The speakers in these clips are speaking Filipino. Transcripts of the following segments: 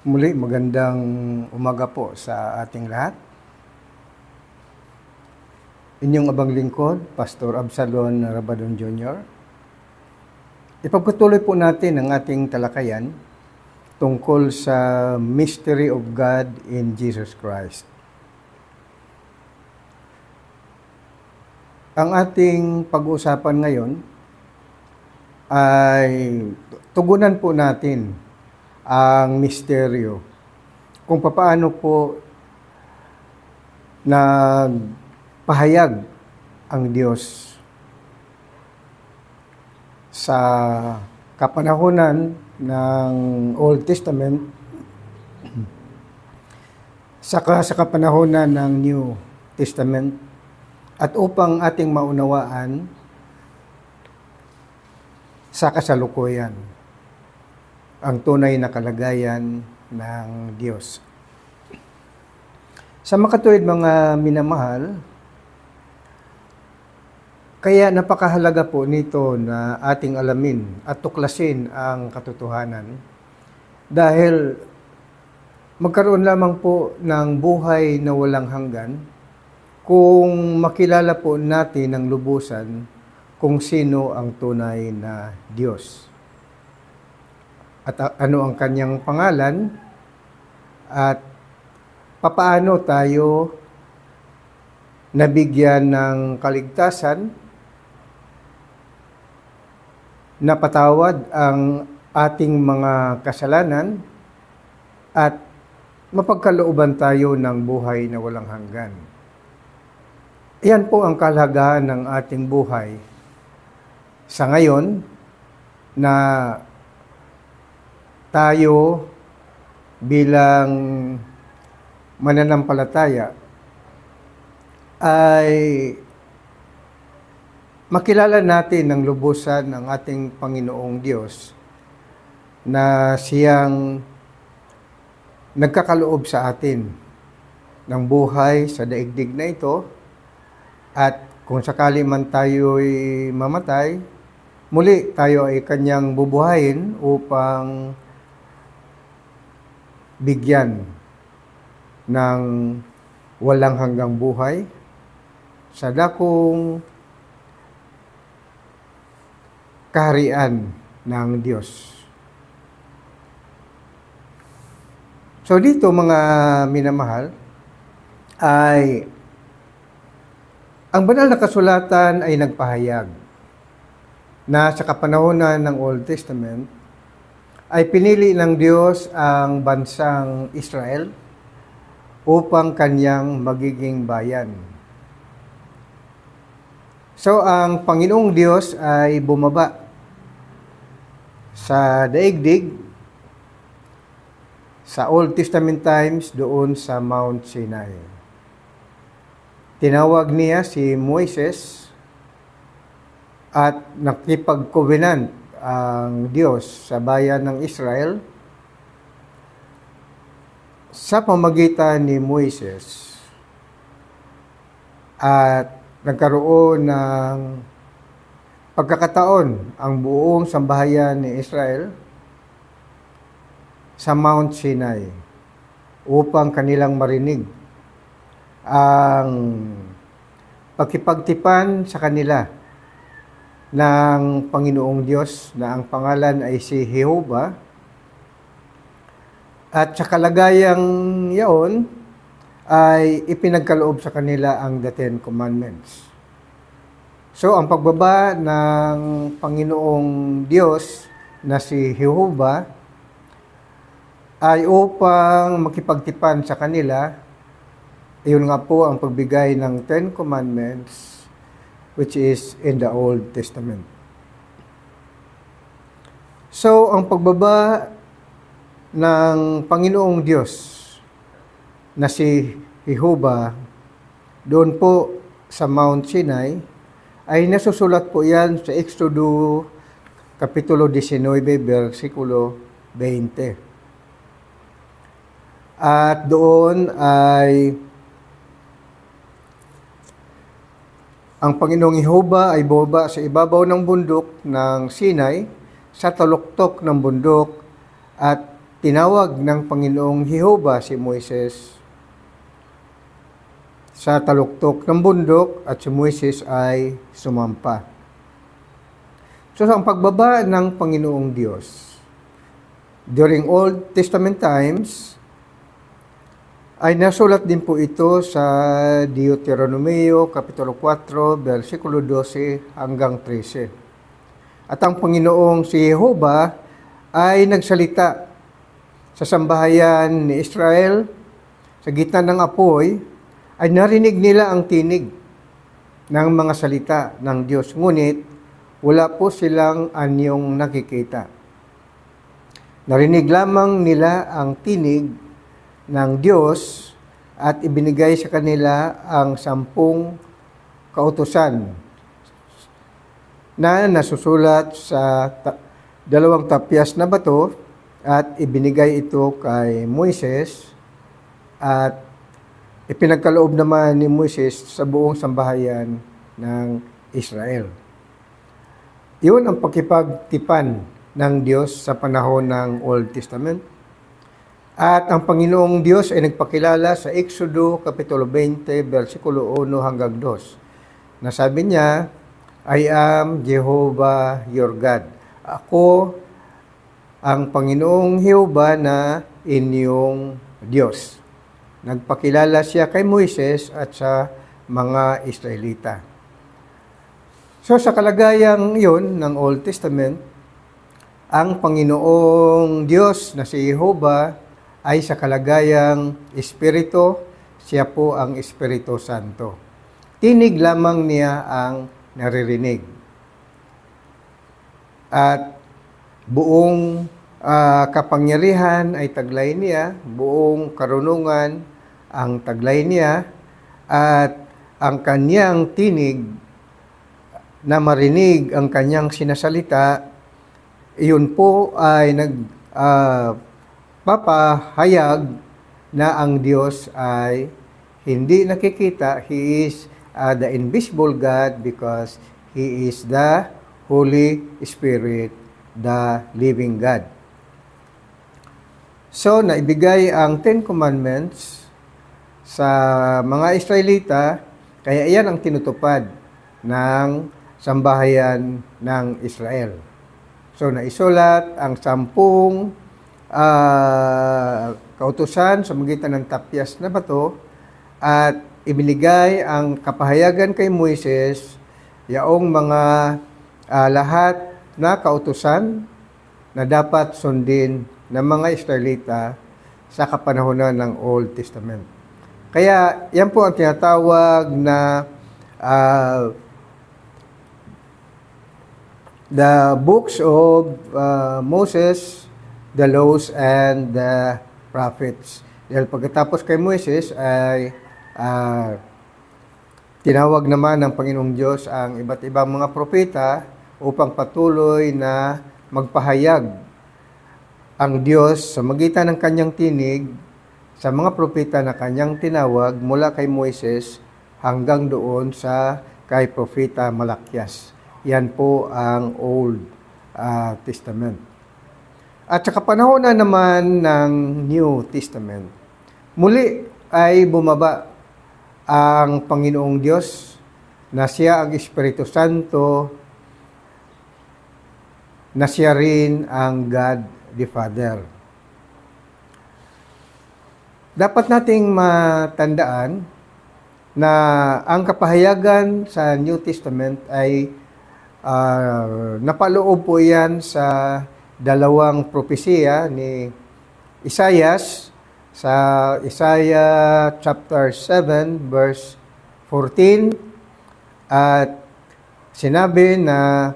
Muli, magandang umaga po sa ating lahat. Inyong abang lingkod, Pastor Absalon Rabadon Jr. Ipagpatuloy po natin ang ating talakayan tungkol sa Mystery of God in Jesus Christ. Ang ating pag-uusapan ngayon ay tugunan po natin ang misteryo kung paano po nagpahayag ang Diyos sa kapanahunan ng Old Testament saka sa kapanahunan ng New Testament, at upang ating maunawaan sa kasalukuyan ang tunay na kalagayan ng Diyos. Sa makatuwid mga minamahal, kaya napakahalaga po nito na ating alamin at tuklasin ang katotohanan dahil magkaroon lamang po ng buhay na walang hanggan kung makilala po natin ng lubusan kung sino ang tunay na Diyos. At ano ang kanyang pangalan at papaano tayo nabigyan ng kaligtasan, napatawad ang ating mga kasalanan at mapagkalooban tayo ng buhay na walang hanggan. Iyan po ang kahalagahan ng ating buhay sa ngayon na tayo bilang mananampalataya ay makilala natin ng lubusan ng ating Panginoong Diyos na siyang nagkakaloob sa atin ng buhay sa daigdig na ito, at kung sakali man tayo'y mamatay, muli tayo ay kanyang bubuhayin upang bigyan ng walang hanggang buhay sa dakong kaharian ng Diyos. So dito mga minamahal, ay ang banal na kasulatan ay nagpahayag na sa kapanahunan ng Old Testament ay pinili ng Diyos ang bansang Israel upang kanyang magiging bayan. So, ang Panginoong Diyos ay bumaba sa daigdig sa Old Testament times doon sa Mount Sinai. Tinawag niya si Moises at nakipag-covenant ang Diyos sa bayan ng Israel sa pamagitan ni Moises, at nagkaroon ng pagkakataon ang buong sambahayan ni Israel sa Mount Sinai upang kanilang marinig ang pagkipagtipan sa kanila ng Panginoong Diyos na ang pangalan ay si Jehovah, at sa kalagayang yaon ay ipinagkaloob sa kanila ang the Ten Commandments. So ang pagbaba ng Panginoong Diyos na si Jehovah ay upang makipagtipan sa kanila. Iyon nga po ang pagbigay ng Ten Commandments, which is in the Old Testament. So, ang pagbaba ng Panginoong Diyos na si Jehovah doon po sa Mount Sinai ay nasusulat po yan sa Exodo Kapitulo 19, versikulo 20. At doon ay ang Panginoong Jehovah ay bumaba sa ibabaw ng bundok ng Sinai, sa taluktok ng bundok, at tinawag ng Panginoong Jehova si Moises sa taluktok ng bundok at si Moises ay sumampa. So, ang pagbaba ng Panginoong Diyos during Old Testament times ay nasulat din po ito sa Deuteronomio Kapitulo 4, versikulo 12 hanggang 13. At ang Panginoong si Jehova ay nagsalita sa sambahayan ni Israel sa gitna ng apoy, ay narinig nila ang tinig ng mga salita ng Diyos. Ngunit, wala po silang anyong nakikita. Narinig lamang nila ang tinig ng Diyos at ibinigay sa kanila ang 10 kautusan na nasusulat sa 2 tapyas na bato at ibinigay ito kay Moises at ipinagkaloob naman ni Moises sa buong sambahayan ng Israel. Iyon ang pakipagtipan ng Diyos sa panahon ng Old Testament. At ang Panginoong Diyos ay nagpakilala sa Exodo Kapitulo 20, versikulo 1 hanggang 2. Nasabi niya, I am Jehovah your God. Ako ang Panginoong Jehova na inyong Diyos. Nagpakilala siya kay Moises at sa mga Israelita. So sa kalagayang yun ng Old Testament, ang Panginoong Diyos na si Jehova ay sa kalagayang Espiritu, siya po ang Espiritu Santo. Tinig lamang niya ang naririnig. At buong kapangyarihan ay taglay niya, buong karunungan ang taglay niya, at ang kanyang tinig na marinig ang kanyang sinasalita, iyon po ay papahayag na ang Diyos ay hindi nakikita. He is the invisible God because He is the Holy Spirit, the living God. So, naibigay ang 10 Commandments sa mga Israelita, kaya iyan ang tinutupad ng sambahayan ng Israel. So, naisulat ang 10 kautusan sa magitan ng tapyas na bato at ibinigay ang kapahayagan kay Moises yaong mga lahat na kautusan na dapat sundin ng mga Israelita sa kapanahonan ng Old Testament. Kaya yan po ang tinatawag na the books of Moses, the laws, and the prophets. Dahil pagkatapos kay Moises ay tinawag naman ng Panginoong Diyos ang iba't ibang mga propeta upang patuloy na magpahayag ang Diyos sa magitan ng kanyang tinig sa mga propeta na kanyang tinawag mula kay Moises hanggang doon sa kay propeta Malakias. Yan po ang Old Testament. At sa kapanahonan naman ng New Testament, muli ay bumaba ang Panginoong Diyos na siya ang Espiritu Santo, na siya rin ang God the Father. Dapat nating matandaan na ang kapahayagan sa New Testament ay napaloob po yan sa dalawang propesiya ni Isaias sa Isaiah chapter 7 verse 14 at sinabi na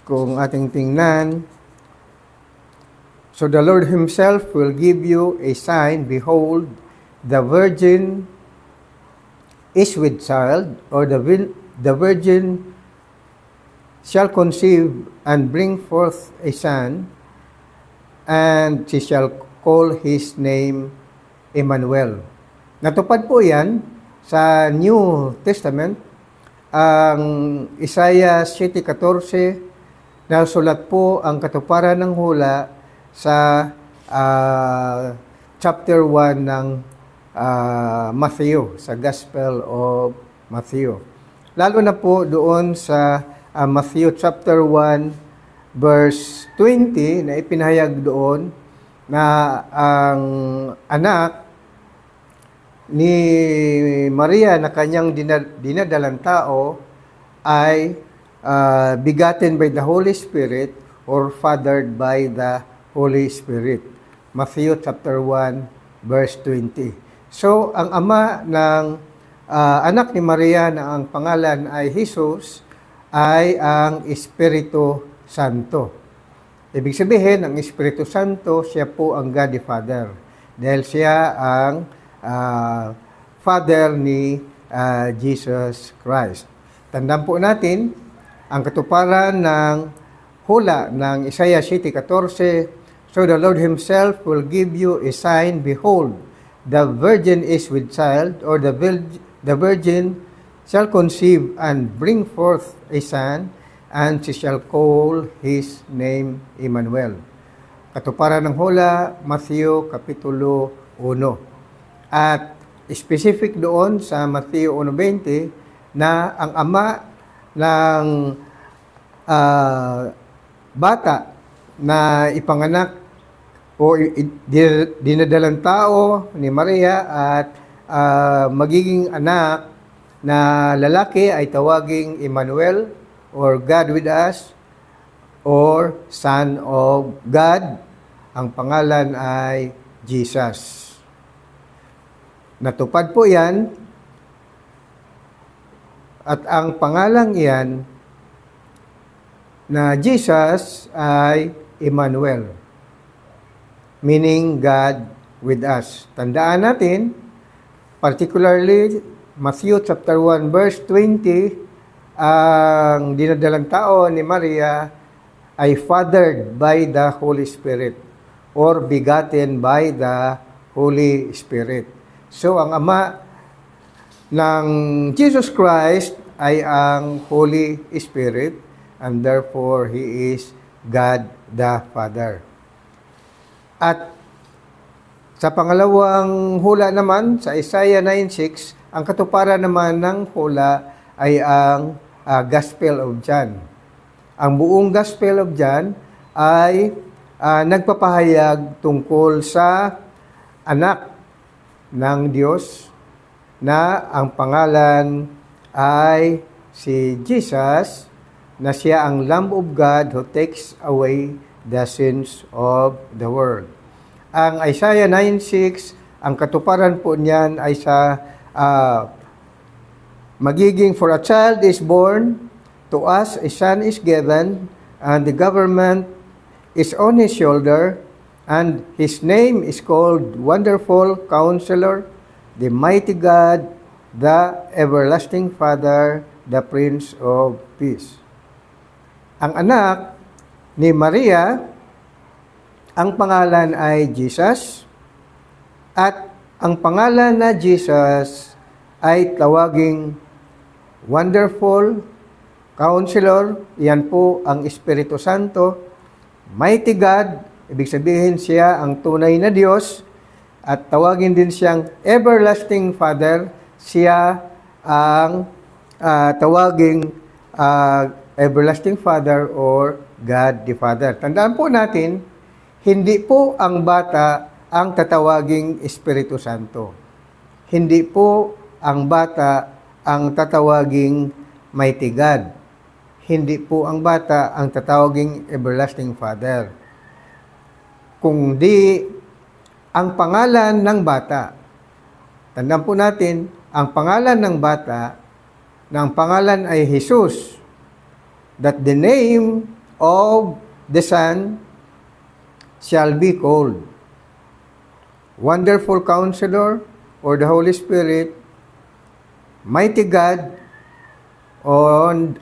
kung ating tingnan, so the Lord Himself will give you a sign, behold, the virgin is with child, or the virgin shall conceive and bring forth a son, and she shall call his name Emmanuel. Natupad po yan sa New Testament, ang Isaiah 7:14 Nasulat po ang katuparan ng hula sa chapter 1 ng Matthew, sa Gospel of Matthew. Lalo na po doon sa Matthew chapter 1 verse 20 na ipinahayag doon na ang anak ni Maria na kanyang dinadalang tao ay begotten by the Holy Spirit or fathered by the Holy Spirit. Matthew chapter 1 verse 20. So, ang ama ng anak ni Maria na ang pangalan ay Jesus ay ang Espiritu Santo. Ibig sabihin, ang Espiritu Santo, siya po ang God the Father. Dahil siya ang Father ni Jesus Christ. Tandaan po natin, ang katuparan ng hula ng Isaiah 7:14, so the Lord Himself will give you a sign, behold, the virgin is with child, or the virgin shall conceive and bring forth a son, and she shall call his name Emmanuel. Katuparan ng hula, Matthew Kapitulo 1. At specific doon sa Matthew 1:20 na ang ama ng bata na ipanganak o dinadalang tao ni Maria at magiging anak na lalaki ay tawaging Emmanuel or God with us or Son of God. Ang pangalan ay Jesus. Natupad po yan at ang pangalang iyan na Jesus ay Emmanuel, meaning God with us. Tandaan natin, particularly Matthew chapter 1 verse 20, ang dinadalang tao ni Maria ay fathered by the Holy Spirit or begotten by the Holy Spirit. So, ang ama ng Jesus Christ ay ang Holy Spirit and therefore He is God the Father. At sa pangalawang hula naman, sa Isaiah 9:6, ang katuparan naman ng hula ay ang Gospel of John. Ang buong Gospel of John ay nagpapahayag tungkol sa anak ng Diyos na ang pangalan ay si Jesus, na siya ang Lamb of God who takes away the sins of the world. Ang Isaiah 9:6, ang katuparan po niyan ay sa magiging for a child is born, to us a son is given, and the government is on his shoulder, and his name is called Wonderful Counselor, the Mighty God, the Everlasting Father, the Prince of Peace. Ang anak ni Maria, ang pangalan ay Jesus, at ang pangalan na Jesus ay tawaging Wonderful Counselor, yan po ang Espiritu Santo, Mighty God, ibig sabihin siya ang tunay na Diyos, at tawagin din siyang Everlasting Father, siya ang tawaging Everlasting Father or God the Father. Tandaan po natin, hindi po ang bata ang tatawaging Espiritu Santo. Hindi po ang bata ang tatawaging Mighty God. Hindi po ang bata ang tatawaging Everlasting Father. Kundi ang pangalan ng bata. Tandaan po natin, ang pangalan ng bata, na ang pangalan ay Jesus, that the name of the Son shall be called Wonderful Counselor or the Holy Spirit, Mighty God,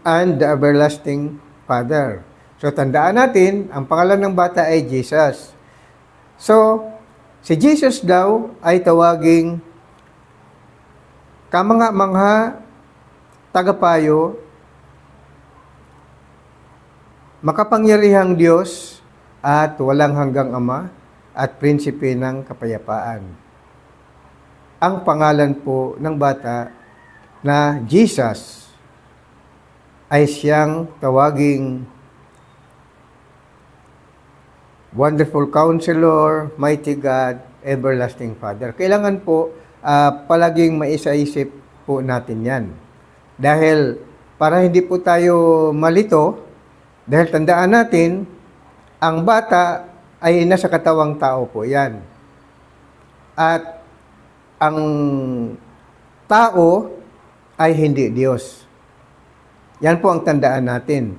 and the Everlasting Father. So, tandaan natin, ang pangalan ng bata ay Jesus. So, si Jesus daw ay tawaging kamangha-mangha, tagapayo, makapangyarihang Diyos at walang hanggang Ama at prinsipe ng kapayapaan. Ang pangalan po ng bata na Jesus ay siyang tawaging Wonderful Counselor, Mighty God, Everlasting Father. Kailangan po palaging maisaisip po natin yan. Dahil para hindi po tayo malito, dahil tandaan natin, ang bata ay nasa katawang tao po yan. At ang tao ay hindi Diyos. Yan po ang tandaan natin.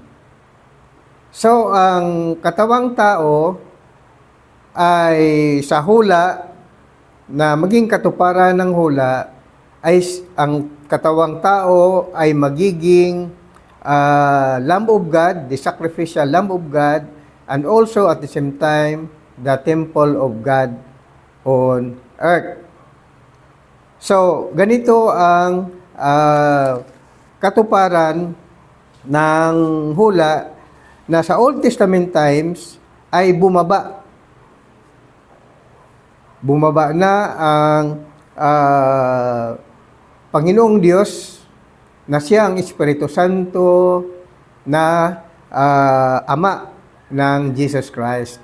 So, ang katawang tao ay sa hula na maging katuparan ng hula ay ang katawang tao ay magiging Lamb of God, the sacrificial Lamb of God, and also at the same time, the temple of God on earth. So, ganito ang katuparan ng hula na sa Old Testament times ay bumaba. Bumaba na ang Panginoong Diyos na siyang Espiritu Santo na Ama ng Jesus Christ.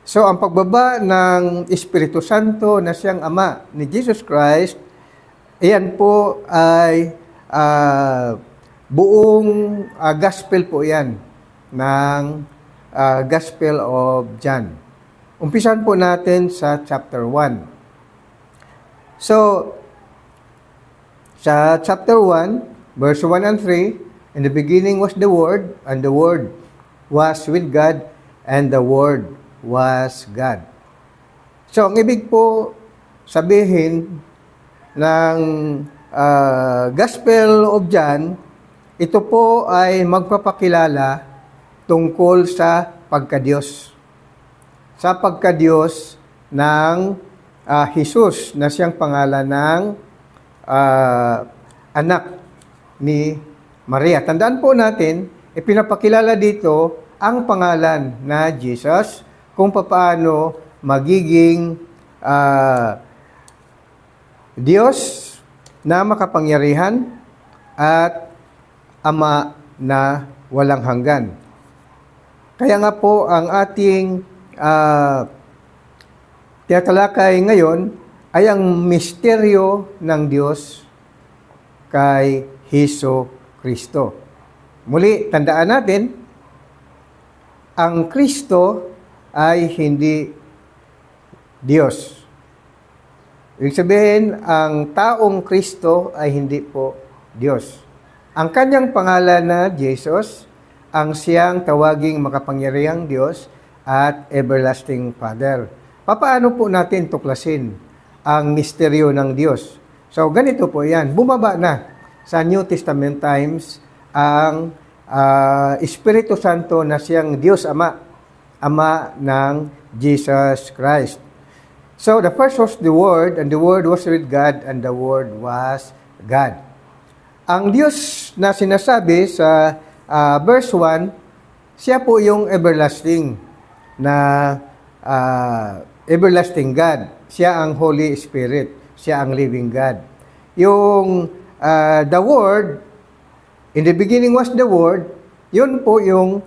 So, ang pagbaba ng Espiritu Santo na siyang Ama ni Jesus Christ, iyan po ay buong gospel po yan ng Gospel of John. Umpisan po natin sa chapter 1. So, sa chapter 1, verse 1 and 3, in the beginning was the Word, and the Word was with God, and the Word was God. So, ang ibig po sabihin ng Gospel of John, ito po ay magpapakilala tungkol sa pagkadiyos. Sa pagkadiyos ng Jesus na siyang pangalan ng anak ni Maria. Tandaan po natin, ipinapakilala dito ang pangalan na Jesus kung paano magiging Diyos na makapangyarihan at Ama na walang hanggan. Kaya nga po ang ating tinatalakay ngayon ay ang misteryo ng Diyos kay Hesus Kristo. Muli, tandaan natin, ang Kristo ay hindi Diyos. Ibig sabihin, ang taong Kristo ay hindi po Diyos. Ang kanyang pangalan na Jesus, ang siyang tawaging makapangyarihang Diyos at Everlasting Father. Paano po natin tuklasin ang misteryo ng Diyos? So, ganito po yan. Bumaba na sa New Testament times ang Espiritu Santo na siyang Diyos Ama, Ama ng Jesus Christ. So, the first was the Word, and the Word was with God, and the Word was God. Ang Diyos na sinasabi sa verse 1, siya po yung everlasting na everlasting God. Siya ang Holy Spirit. Siya ang living God. Yung the Word, in the beginning was the Word, yun po yung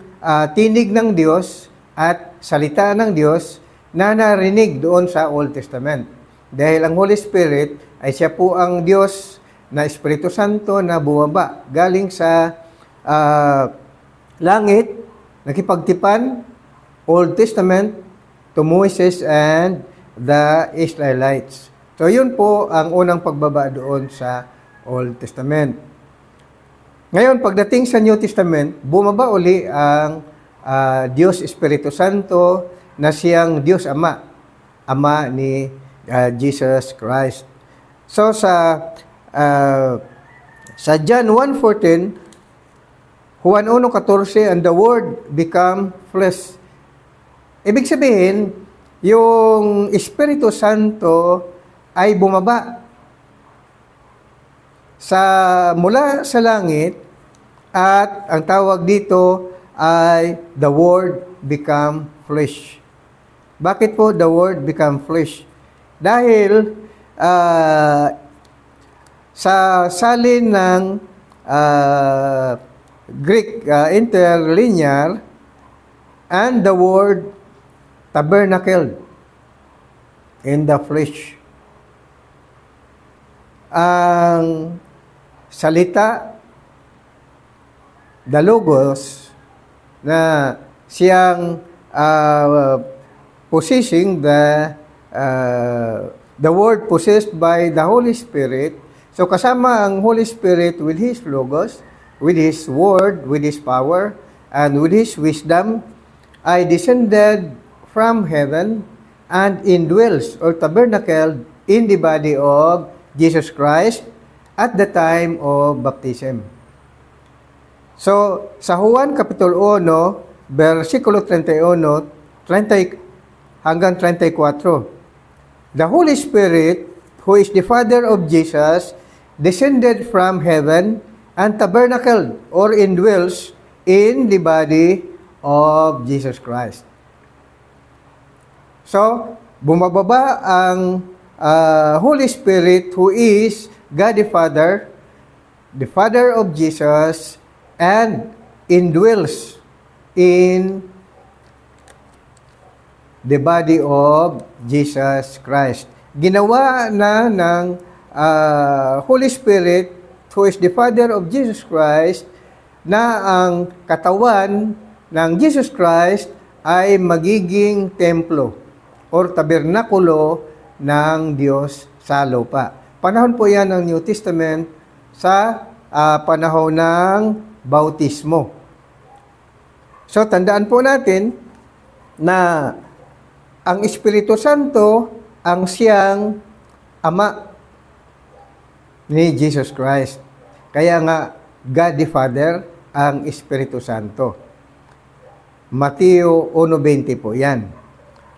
tinig ng Diyos at salita ng Diyos na narinig doon sa Old Testament. Dahil ang Holy Spirit ay siya po ang Diyos na Espiritu Santo na bumaba galing sa langit, nakipagtipan, Old Testament, to Moses and the Israelites. So, yun po ang unang pagbaba doon sa Old Testament. Ngayon, pagdating sa New Testament, bumaba uli ang Diyos Espiritu Santo na siyang Diyos Ama, Ama ni Jesus Christ. So, sa John 1:14, Juan 1:14, and the Word become flesh. Ibig sabihin, yung Espiritu Santo ay bumaba mula sa langit at ang tawag dito ay the Word become flesh. Bakit po the Word become flesh? Dahil sa salin ng Greek interlinear, and the Word tabernacled in the flesh. Ang salita, the Logos, na siyang possessing the Word possessed by the Holy Spirit. So kasama ang Holy Spirit with His Logos, with His Word, with His power, and with His wisdom, ay descended from heaven and indwells or tabernacled in the body of Jesus Christ at the time of baptism. So, sa Juan Kapitulo 1, versikulo 31, 30 hanggang 34, the Holy Spirit, who is the Father of Jesus, descended from heaven and tabernacled or indwells in the body of Jesus Christ. So, bumababa ang Holy Spirit, who is God the Father of Jesus, and indwells in the body of Jesus Christ. Ginawa na ng Holy Spirit, who is the Father of Jesus Christ, na ang katawan ng Jesus Christ ay magiging templo or tabernakulo ng Diyos sa lupa. Panahon po yan ng New Testament sa panahon ng bautismo. So, tandaan po natin na ang Espiritu Santo ang siyang Ama ni Jesus Christ. Kaya nga, God the Father ang Espiritu Santo. Mateo 1:20 po yan.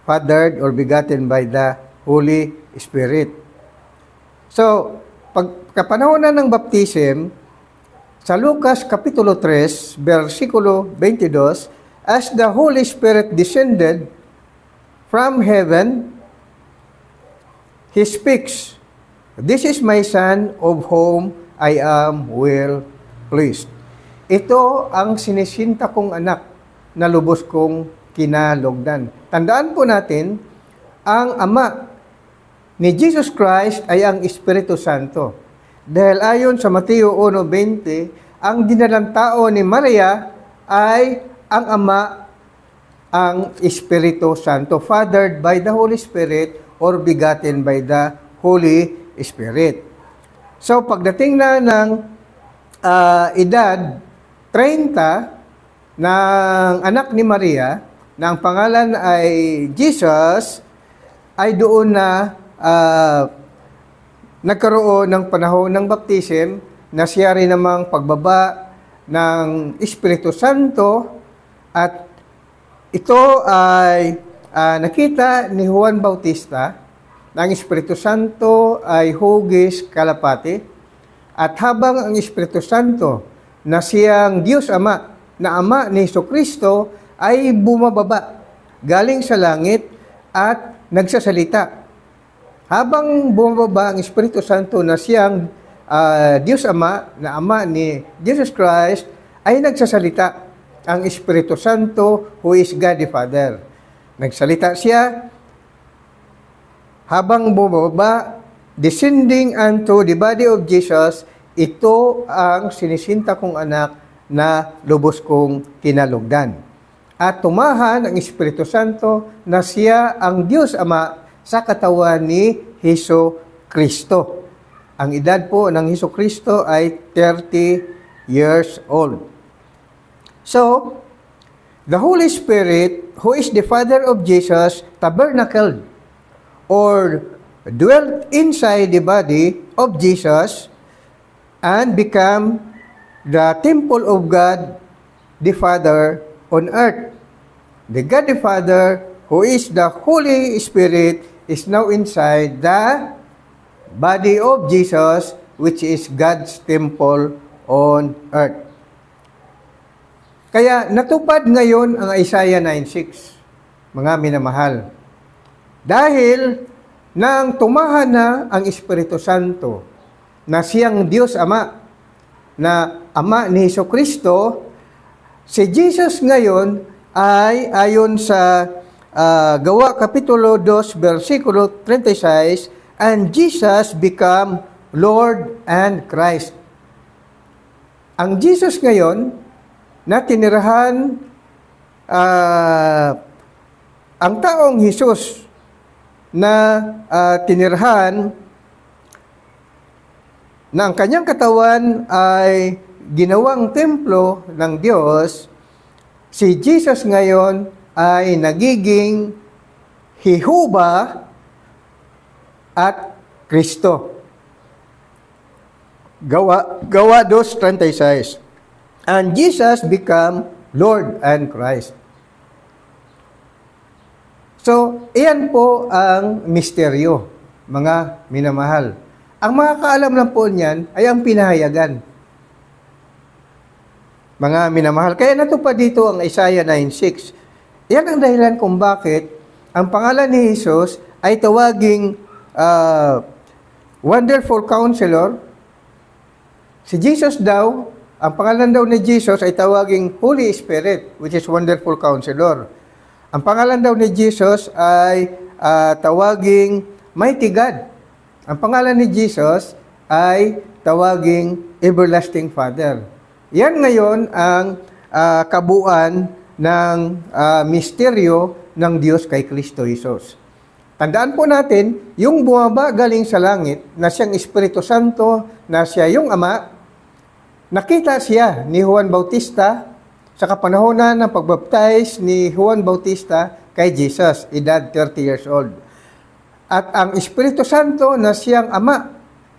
Fathered or begotten by the Holy Spirit. So, pagkapanahon na ng baptism, sa Lucas Kapitulo 3, versikulo 22, as the Holy Spirit descended from heaven, He speaks, "This is my Son, of whom I am well pleased." Ito ang sinisinta kong anak na lubos kong kinalugdan. Tandaan po natin, ang Ama ni Jesus Christ ay ang Espiritu Santo. Dahil ayon sa Mateo 1:20, ang dinalang tao ni Maria ay ang Ama, ang Espiritu Santo, fathered by the Holy Spirit or begotten by the Holy Spirit. So, pagdating na ng edad 30 ng anak ni Maria, na ang pangalan ay Jesus, ay doon na nagkaroon ng panahon ng baptism na siya rin namang pagbaba ng Espiritu Santo, at ito ay nakita ni Juan Bautista na ang Espiritu Santo ay hugis kalapati, at habang ang Espiritu Santo na siyang Diyos Ama, na Ama ni Jesucristo, ay bumababa galing sa langit at nagsasalita. Habang bumababa ang Espiritu Santo na siyang Diyos Ama, na Ama ni Jesus Christ, ay nagsasalita ang Espiritu Santo, who is God the Father. Nagsalita siya habang bumababa, descending unto the body of Jesus. Ito ang sinisinta kong anak na lubos kong kinalugdan. At tumahan ang Espiritu Santo na siya ang Diyos Ama sa katawan ni Hesus Kristo. Ang edad po ng Hesus Kristo ay 30 years old. So, the Holy Spirit, who is the Father of Jesus, tabernacled or dwelt inside the body of Jesus and become the temple of God the Father on earth. The God the Father, who is the Holy Spirit, is now inside the body of Jesus, which is God's temple on earth. Kaya natupad ngayon ang Isaiah 9:6, mga minamahal. Dahil nang tumahan na ang Espiritu Santo na siyang Diyos Ama, na Ama ni Jesucristo, si Jesus ngayon ay ayon sa Gawa Kapitulo 2, versikulo 36, and Jesus become Lord and Christ. Ang Jesus ngayon na tinirahan, ang taong Jesus na tinirahan, na ang kanyang katawan ay ginawang templo ng Diyos, si Jesus ngayon ay nagiging Jehovah at Kristo. Gawa 2:36. And Jesus become Lord and Christ. So, iyan po ang misteryo, mga minamahal. Ang makakaalam lang po niyan ay ang pinahayagan. Mga minamahal, kaya natupad dito ang Isaiah 9:6. Yan ang dahilan kung bakit ang pangalan ni Jesus ay tawaging Wonderful Counselor. Si Jesus daw, ang pangalan daw ni Jesus ay tawaging Holy Spirit, which is Wonderful Counselor. Ang pangalan daw ni Jesus ay tawaging Mighty God. Ang pangalan ni Jesus ay tawaging Everlasting Father. Yan ngayon ang kabuuan ng misteryo ng Diyos kay Kristo Jesus. Tandaan po natin, yung bumaba galing sa langit, na siyang Espiritu Santo, na siya yung Ama, nakita siya ni Juan Bautista sa kapanahonan ng pagbaptize ni Juan Bautista kay Jesus, edad 30 years old. At ang Espiritu Santo na siyang Ama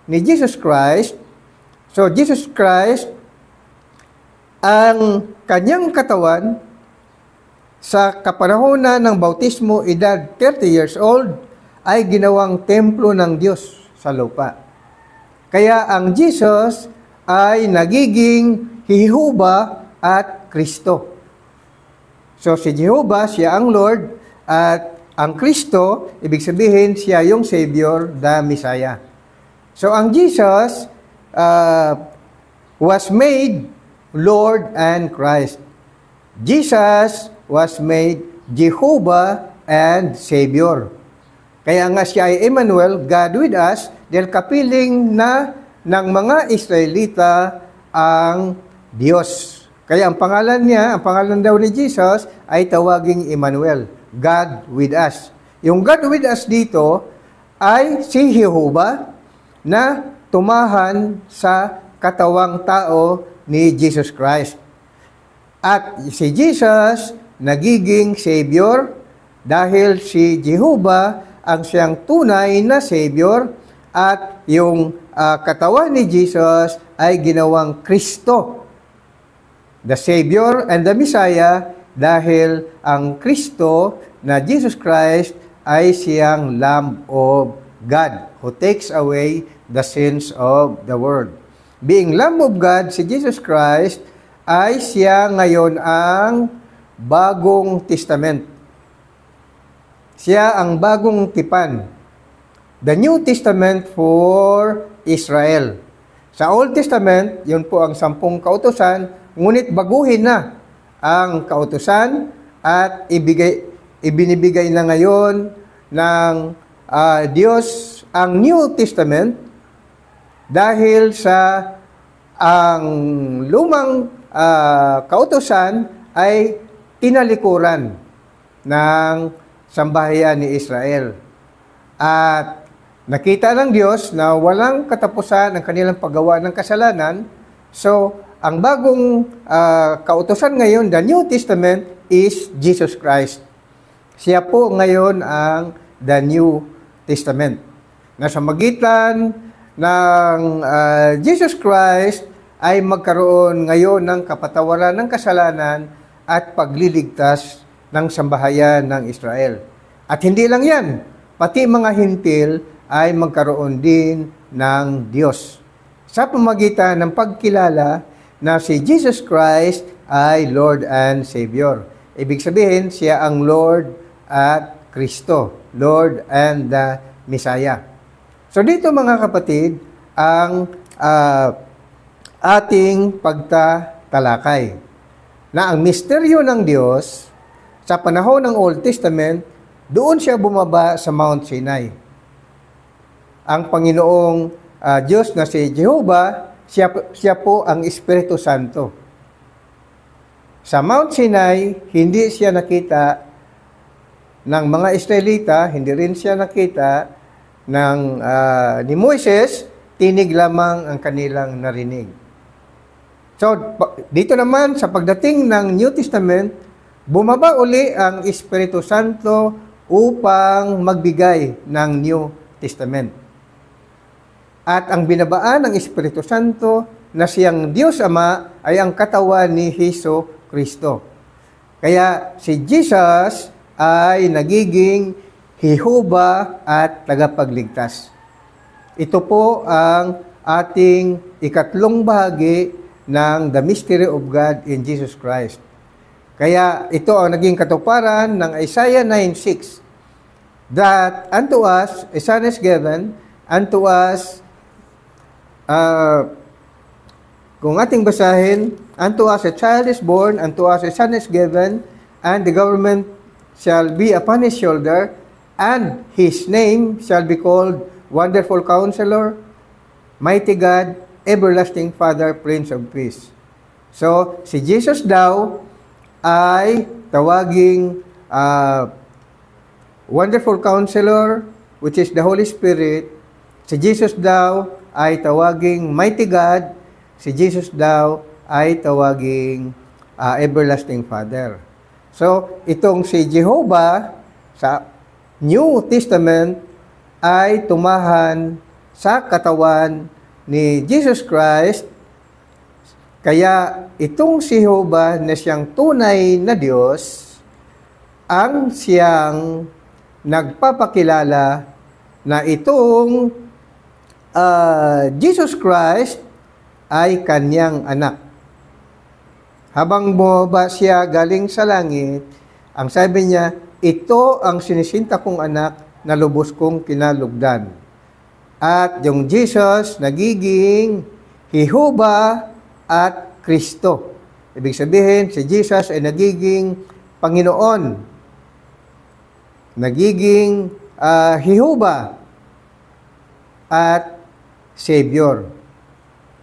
ni Jesus Christ, so Jesus Christ, ang kanyang katawan sa kapanahonan ng bautismo, edad 30 years old, ay ginawang templo ng Diyos sa lupa. Kaya ang Jesus ay nagiging Jehovah at Kristo. So si Jehovah, siya ang Lord, at ang Kristo, ibig sabihin, siya yung Savior, the Messiah. So ang Jesus was made Lord and Christ. Jesus was made Jehovah and Savior. Kaya nga siya ay Emmanuel, God with us, dahil kapiling na ng mga Israelita ang Diyos. Kaya ang pangalan niya, ang pangalan daw ni Jesus, ay tawaging Emmanuel, God with us. Yung God with us dito ay si Jehovah na tumahan sa katawang tao ni Jesus Christ. At si Jesus nagiging Savior dahil si Jehovah ang siyang tunay na Savior, at yung katawan ni Jesus ay ginawang Kristo, the Savior and the Messiah, dahil ang Kristo na Jesus Christ ay siyang Lamb of God who takes away the sins of the world. Being Lamb of God, si Jesus Christ ay siya ngayon ang Bagong Testament. Siya ang bagong tipan. The New Testament for Israel. Sa Old Testament, yun po ang 10 kautusan, ngunit baguhin na ang kautusan at ibinibigay na ngayon ng Diyos ang New Testament dahil sa ang lumang kautusan ay tinalikuran ng sambahayan ni Israel. At nakita ng Diyos na walang katapusan ang kanilang paggawa ng kasalanan. So, ang bagong kautusan ngayon, the New Testament, is Jesus Christ. Siya po ngayon ang the New Testament. Nasa magitan ng Jesus Christ ay magkaroon ngayon ng kapatawaran ng kasalanan at pagliligtas ng sambahayan ng Israel. At hindi lang yan, pati mga hintil ay magkaroon din ng Diyos sa pamamagitan ng pagkilala na si Jesus Christ ay Lord and Savior. Ibig sabihin, siya ang Lord at Kristo, Lord and the Messiah. So dito mga kapatid, ang ating pagtatalakay na ang misteryo ng Diyos sa panahon ng Old Testament, doon siya bumaba sa Mount Sinai. Ang Panginoong Diyos na si Jehovah, siya po ang Espiritu Santo. Sa Mount Sinai, hindi siya nakita ng mga Israelita, hindi rin siya nakita ni Moises, tinig lamang ang kanilang narinig. So, dito naman sa pagdating ng New Testament, bumaba uli ang Espiritu Santo upang magbigay ng New Testament. At ang binabaan ng Espiritu Santo na siyang Diyos Ama ay ang katawan ni Hesus Kristo. Kaya si Jesus ay nagiging Jehovah at tagapagligtas. Ito po ang ating ikatlong bahagi ng The Mystery of God in Jesus Christ. Kaya ito ang naging katuparan ng Isaiah 9:6, that unto us a son is given, unto us, kung ating basahin, unto us a child is born, unto us a son is given, and the government shall be upon his shoulder, and his name shall be called Wonderful Counselor, Mighty God, Everlasting Father, Prince of Peace. So, si Jesus daw ay tawaging Wonderful Counselor, which is the Holy Spirit. Si Jesus daw ay tawaging Mighty God. Si Jesus daw ay tawaging Everlasting Father. So, itong si Jehovah sa New Testament ay tumahan sa katawan ni Jesus Christ. Kaya itong si Jehovah na siyang tunay na Diyos ang siyang nagpapakilala na itong Jesus Christ ay kanyang anak. Habang bumaba siya galing sa langit, ang sabi niya, ito ang sinisinta kong anak na lubos kong kinalugdan. At yung Jesus nagiging Jehovah at Kristo. Ibig sabihin, si Jesus ay nagiging Panginoon. Nagiging Jehovah at Savior.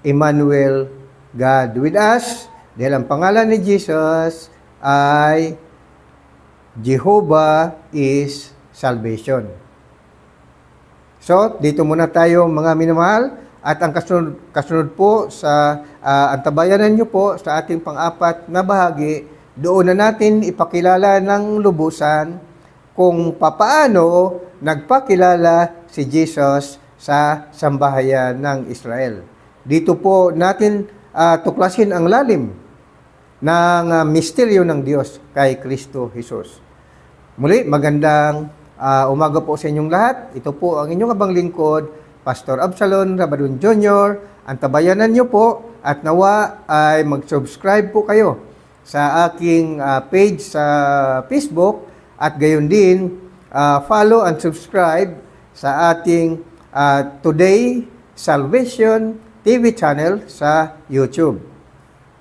Emmanuel, God with us. Dahil ang pangalan ni Jesus ay Jehovah is salvation. So, dito muna tayo mga minamahal. At ang kasunod po sa antabayanan nyo po sa ating pang-apat na bahagi, doon na natin ipakilala ng lubusan kung papaano nagpakilala si Jesus sa sambahayan ng Israel. Dito po natin tuklasin ang lalim ng misteryo ng Diyos kay Kristo Jesus. Muli, magandang umaga po sa inyong lahat. Ito po ang inyong abang lingkod, Pastor Absalon Rabadon Jr. Antabayanan niyo po at nawa ay mag-subscribe po kayo sa aking page sa Facebook at gayon din follow and subscribe sa ating Today Salvation TV channel sa YouTube.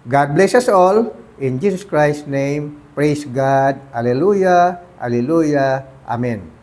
God bless us all. In Jesus Christ's name, praise God. Hallelujah. Hallelujah. Amen.